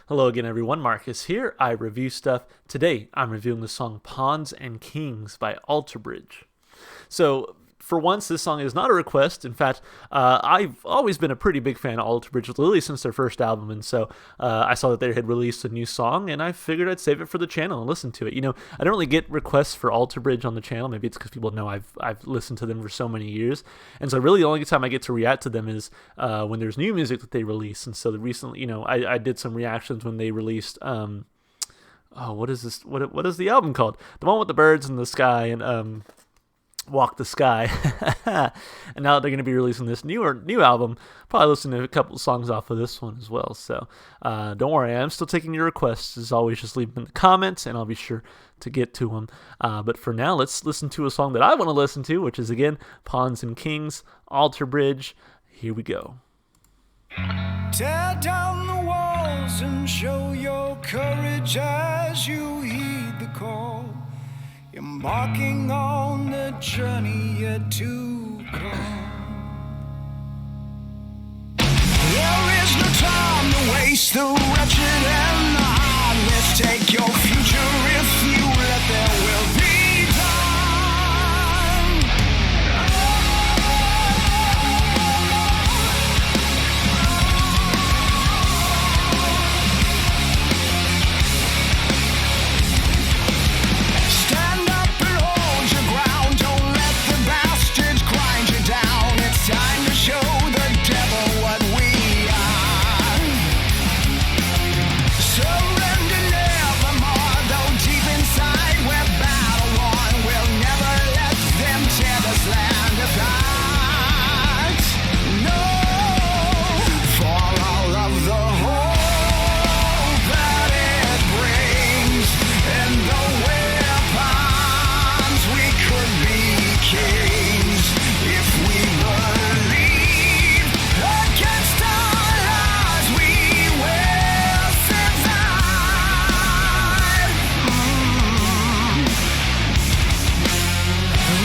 Hello again, everyone. Marcus here. I review stuff. Today, I'm reviewing the song Pawns and Kings by Alter Bridge. So, for once, this song is not a request. In fact, I've always been a pretty big fan of Alter Bridge, literally since their first album, and so I saw that they had released a new song, and I figured I'd save it for the channel and listen to it. You know, I don't really get requests for Alter Bridge on the channel. Maybe it's because people know I've listened to them for so many years, and so really the only time I get to react to them is when there's new music that they release. And so recently, you know, I did some reactions when they released. What is this? What is the album called? The one with the birds in the sky and Walk the Sky. And now that they're going to be releasing this new album, probably listen to a couple songs off of this one as well. So don't worry, I'm still taking your requests. As always, just leave them in the comments and I'll be sure to get to them. But for now, let's listen to a song that I want to listen to, which is again Pawns and Kings, Alter Bridge. Here we go. Tear down the walls and show your courage as you heed the call. Embarking on the journey yet to come. There is no time to waste, the wretched and the heartless take your future if you let. There will be time. Stand up and hold your ground, don't let the bastards grind you down. It's time to show the devil what we are. Surrender nevermore, though deep inside we're battle worn. We'll never let them tear this land apart. No, for all of the hope that it brings, and the weapons we could be kings if we believe. Against all odds we will survive.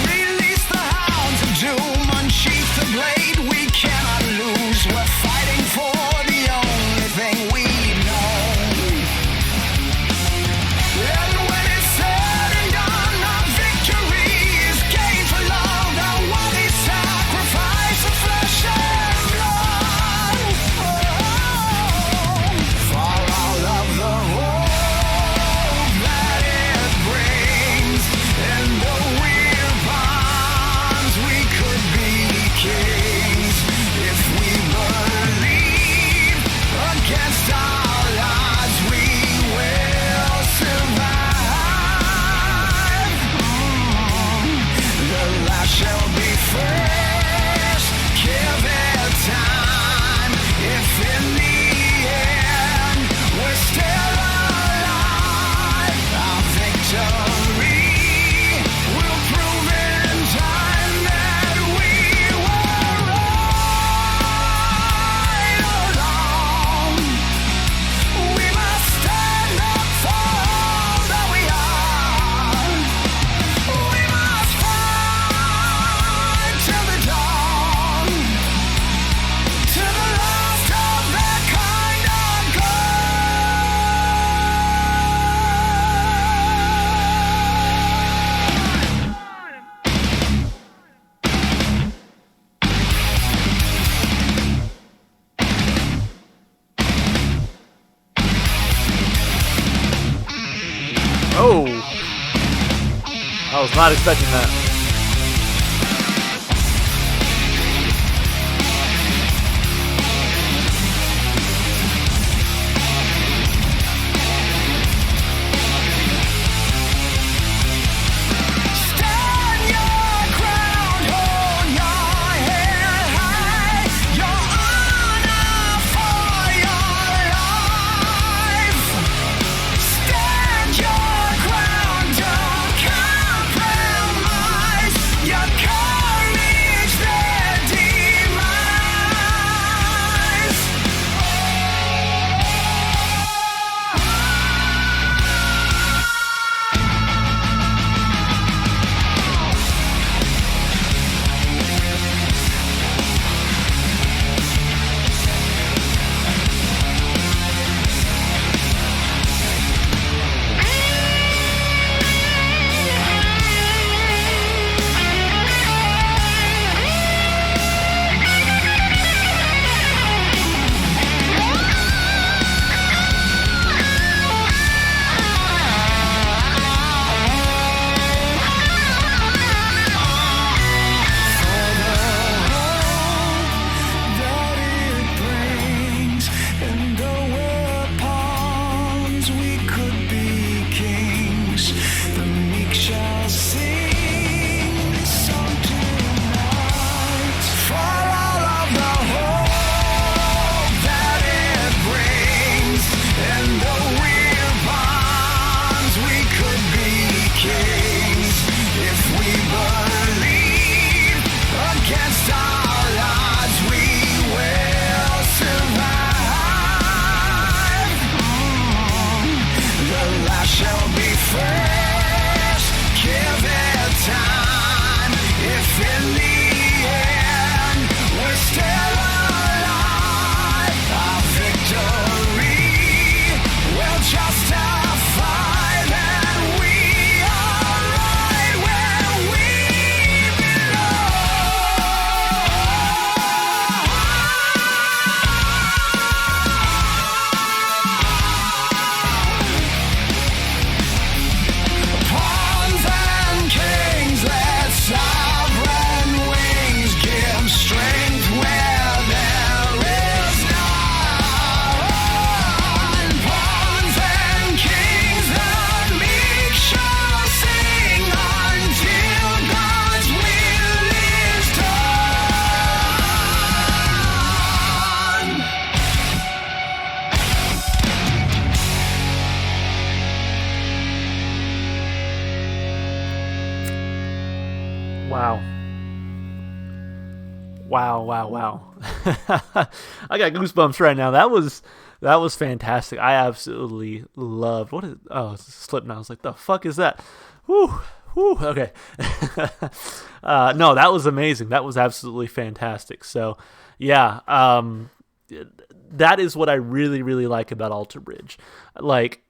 Release the hounds of doom, unsheath the blade. We cannot lose. We're fighting for the only thing we know. And when it's said and done, our victory is gained for love. The worthy sacrifice of flesh and blood. For all of the hope that it brings, and the weird bonds we could be kings if we believe. Against all odds we will survive. The last shall be first. Give it time. If in the end we're still alive, our victory will prove in time that we were right along. We must stand up for all that we are. We must fight till the dawn, till the last of their kind are Oh, I was not expecting that. stand your ground, hold your head high, your honor for your life. Stand your ground, don't compromise. in the end, we're still alive. Our victory will justify that we are right where we belong. Pawns and kings, let sovereign wings give strength where there is none. Pawns and kings, the meek shall sing until God's will is done. Wow. Wow. I got goosebumps right now. That was fantastic. I absolutely loved it's Slipknot. I was like, the fuck is that? Whew. Okay. No, that was amazing. That was absolutely fantastic. So yeah, that is what I really, really like about Alter Bridge. Like,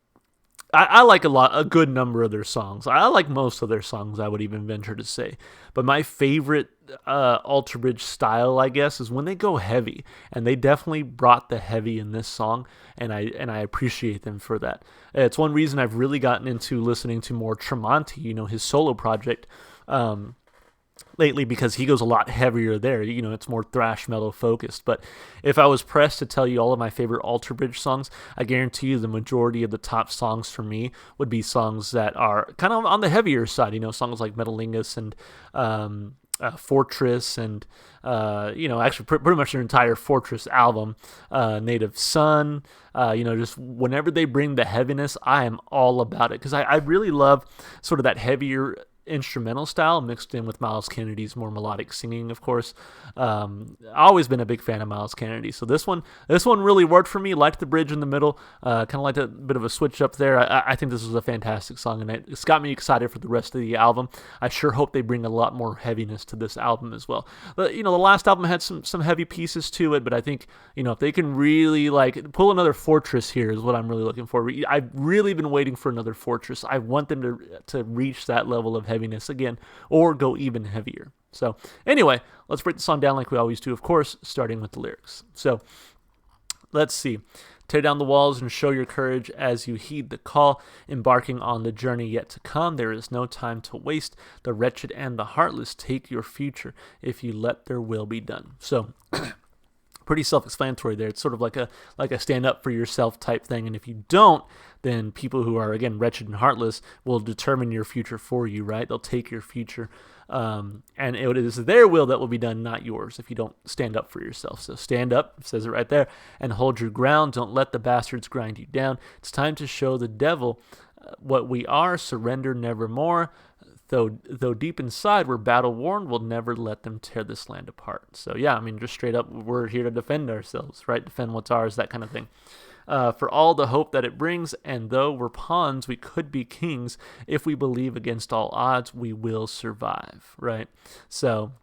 I like a good number of their songs. I like most of their songs, I would even venture to say. But my favorite Alter Bridge style, I guess, is when they go heavy. And they definitely brought the heavy in this song, and I appreciate them for that. It's one reason I've really gotten into listening to more Tremonti, his solo project, lately, because he goes a lot heavier there. It's more thrash metal focused. But if I was pressed to tell you all of my favorite Alter Bridge songs, I guarantee you the majority of the top songs for me would be songs that are kind of on the heavier side. Songs like Metalingus and Fortress and, actually pretty much their entire Fortress album, Native Son. Just whenever they bring the heaviness, I am all about it, because I really love sort of that heavier instrumental style mixed in with Myles Kennedy's more melodic singing, of course. I've always been a big fan of Myles Kennedy, so this one really worked for me. Liked the bridge in the middle, kind of liked a bit of a switch up there. I think this was a fantastic song, and it's got me excited for the rest of the album. I sure hope they bring a lot more heaviness to this album as well. The last album had some heavy pieces to it, but I think if they can really pull another Fortress here is what I'm really looking for. I've really been waiting for another Fortress. I want them to reach that level of heaviness again, or go even heavier. So anyway, let's break the song down like we always do, of course, starting with the lyrics. So let's see. Tear down the walls and show your courage as you heed the call, embarking on the journey yet to come. There is no time to waste. The wretched and the heartless take your future if you let their will be done. So pretty self-explanatory there. It's sort of like a stand up for yourself type thing, and if you don't, then people who are, again, wretched and heartless will determine your future for you, right? They'll take your future, and it is their will that will be done, not yours, if you don't stand up for yourself. So stand up, it says it right there, and hold your ground. Don't let the bastards grind you down. It's time to show the devil what we are. Surrender nevermore. Though deep inside we're battle-worn, we'll never let them tear this land apart. So yeah, just straight up, we're here to defend ourselves, right? Defend what's ours, that kind of thing. For all the hope that it brings, and though we're pawns, we could be kings. If we believe against all odds, we will survive, right? So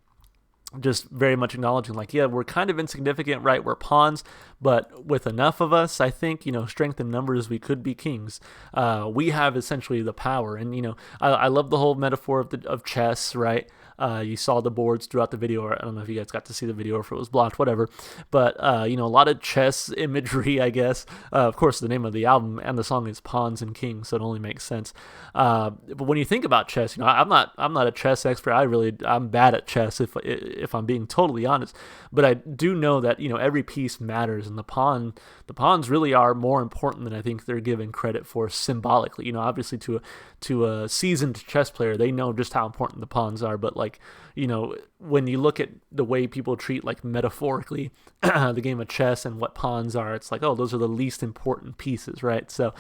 just very much acknowledging, we're kind of insignificant, right? We're pawns, but with enough of us, I think, strength in numbers, we could be kings. We have essentially the power, and I love the whole metaphor of chess, right? You saw the boards throughout the video, or I don't know if you guys got to see the video or if it was blocked, whatever. But, a lot of chess imagery, I guess. Of course, the name of the album and the song is Pawns and Kings, so it only makes sense. But when you think about chess, I'm not a chess expert. I'm bad at chess, if I'm being totally honest. But I do know that, every piece matters, and the pawns really are more important than I think they're given credit for symbolically. Obviously to a seasoned chess player, they know just how important the pawns are, but when you look at the way people treat metaphorically the game of chess and what pawns are, it's those are the least important pieces, right? So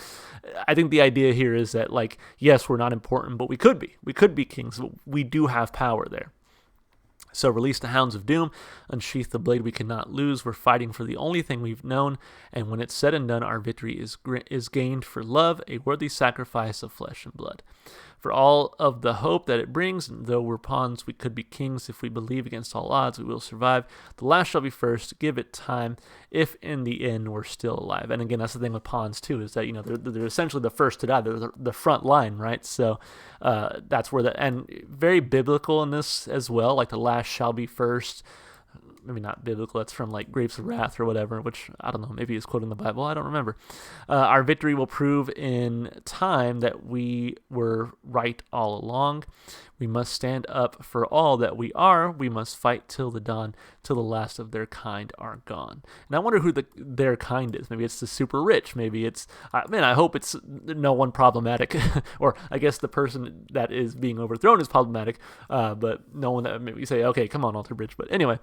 I think the idea here is that yes, we're not important, but we could be kings. We do have power there. So release the hounds of doom, unsheath the blade we cannot lose. We're fighting for the only thing we've known, and when it's said and done, our victory is gained for love, a worthy sacrifice of flesh and blood. For all of the hope that it brings, and though we're pawns, we could be kings. If we believe against all odds, we will survive. The last shall be first. Give it time. If in the end we're still alive. And again, that's the thing with pawns too, is that, you know, they're essentially the first to die. They're the front line, right? So that's where and very biblical in this as well. Like the last shall be first. Maybe not biblical, that's from like Grapes of Wrath or whatever, which I don't know, maybe is quoting the Bible, I don't remember. Our victory will prove in time that we were right all along. We must stand up for all that we are. We must fight till the dawn, till the last of their kind are gone. And I wonder who their kind is. Maybe it's the super rich. Maybe it's, I hope it's no one problematic. Or I guess the person that is being overthrown is problematic, but no one that maybe say, okay, come on, Alter Bridge. But anyway,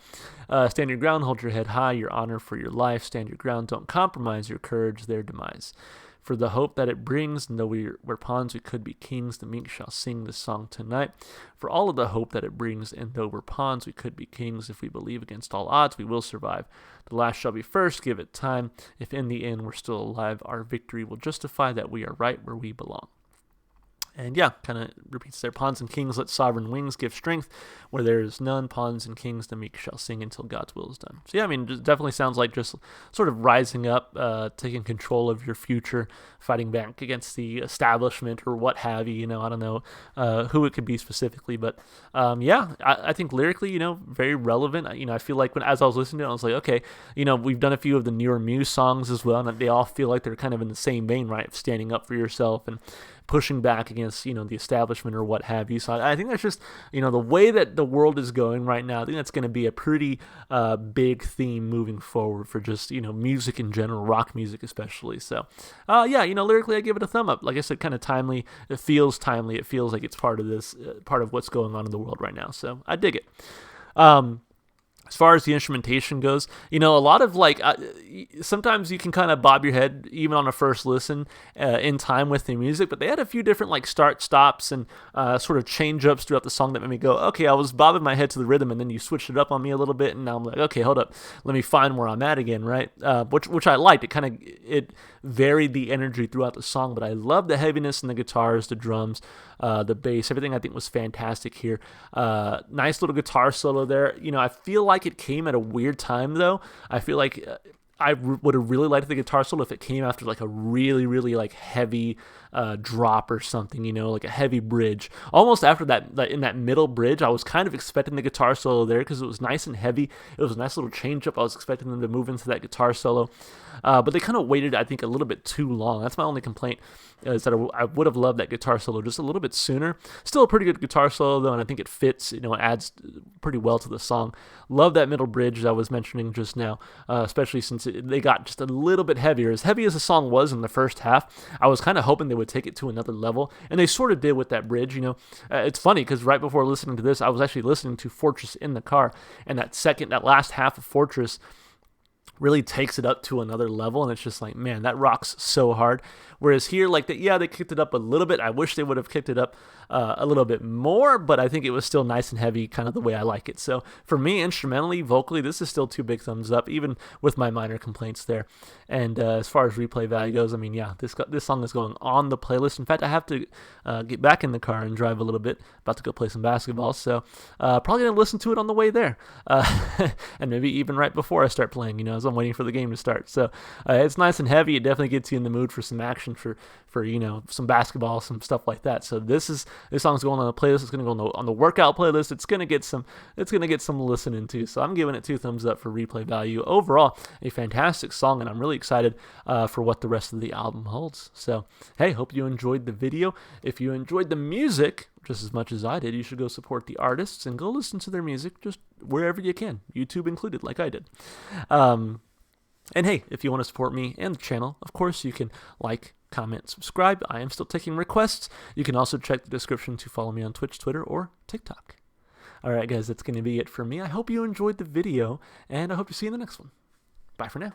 stand your ground, hold your head high, your honor for your life. Stand your ground, don't compromise your courage, their demise. For the hope that it brings, and though we're pawns, we could be kings. The meek shall sing this song tonight. For all of the hope that it brings, and though we're pawns, we could be kings. If we believe against all odds, we will survive. The last shall be first. Give it time. If in the end we're still alive, our victory will justify that we are right where we belong. And yeah, kind of repeats there. Pawns and kings, let sovereign wings give strength. Where there is none, pawns and kings, the meek shall sing until God's will is done. So yeah, I mean, it definitely sounds like just sort of rising up, taking control of your future, fighting back against the establishment or what have you. You know, I don't know who it could be specifically, but yeah, I think lyrically, you know, very relevant. You know, I feel like as I was listening to it, I was like, okay, you know, we've done a few of the newer Muse songs as well, and they all feel like they're kind of in the same vein, right? Of standing up for yourself and pushing back against, you know, the establishment or what have you. So I think that's just, you know, the way that the world is going right now, I think that's going to be a pretty big theme moving forward for just, you know, music in general, rock music especially. So yeah, you know, lyrically I give it a thumb up. Like I said, kind of timely. It feels timely. It feels like it's part of this, part of what's going on in the world right now. So I dig it. As far as the instrumentation goes, you know, a lot of like, sometimes you can kind of bob your head even on a first listen in time with the music, but they had a few different like start stops and sort of change ups throughout the song that made me go, okay, I was bobbing my head to the rhythm and then you switched it up on me a little bit and now I'm like, okay, hold up, let me find where I'm at again, right? Which I liked. It varied the energy throughout the song, but I love the heaviness in the guitars, the drums, the bass, everything I think was fantastic here. Nice little guitar solo there. You know, I feel like it came at a weird time though. I feel like I would have really liked the guitar solo if it came after like a really, really like heavy drop or something, you know, like a heavy bridge. Almost after that, in that middle bridge, I was kind of expecting the guitar solo there because it was nice and heavy. It was a nice little change up. I was expecting them to move into that guitar solo, but they kind of waited, I think, a little bit too long. That's my only complaint, is that I would have loved that guitar solo just a little bit sooner. Still a pretty good guitar solo though, and I think it fits, you know, it adds pretty well to the song. Love that middle bridge that I was mentioning just now, especially since they got just a little bit heavier. As heavy as the song was in the first half, I was kind of hoping they would take it to another level, and they sort of did with that bridge. You know, it's funny because right before listening to this, I was actually listening to Fortress in the car, and that last half of Fortress really takes it up to another level, and it's just like, man, that rocks so hard. Whereas here, like, they kicked it up a little bit. I wish they would have kicked it up a little bit more, but I think it was still nice and heavy, kind of the way I like it. So for me, instrumentally, vocally, this is still 2 big thumbs up, even with my minor complaints there. And as far as replay value goes, I mean, yeah, this song is going on the playlist. In fact, I have to get back in the car and drive a little bit. About to go play some basketball, so probably gonna listen to it on the way there, and maybe even right before I start playing, you know, as I'm waiting for the game to start. So it's nice and heavy. It definitely gets you in the mood for some action, for you know, some basketball, some stuff like that. So this song's going on the playlist. It's gonna go on the workout playlist. It's gonna get some listening to. So I'm giving it 2 thumbs up for replay value. Overall, a fantastic song, and I'm really excited for what the rest of the album holds. So hey, hope you enjoyed the video. If you enjoyed the music just as much as I did, you should go support the artists and go listen to their music just wherever you can, YouTube included, like I did. And hey, if you want to support me and the channel, of course you can like, comment, subscribe. I am still taking requests. You can also check the description to follow me on Twitch, Twitter, or TikTok. Alright guys, that's going to be it for me. I hope you enjoyed the video, and I hope to see you in the next one. Bye for now.